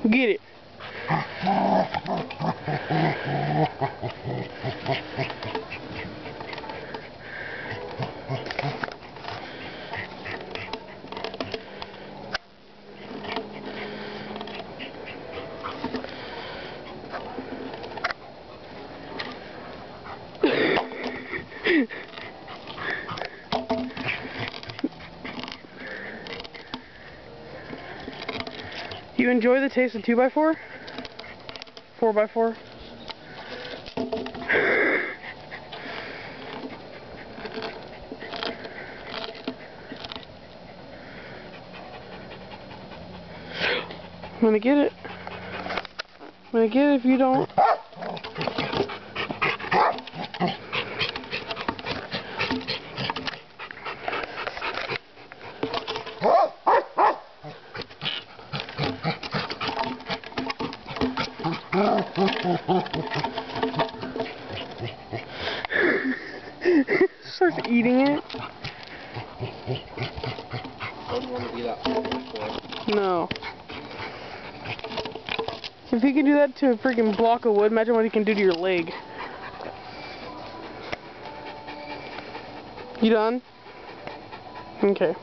Get it. You enjoy the taste of 2x4? 4x4? I'm gonna get it. I'm gonna get it if you don't. Starts eating it. No. If he can do that to a freaking block of wood, imagine what he can do to your leg. You done? Okay.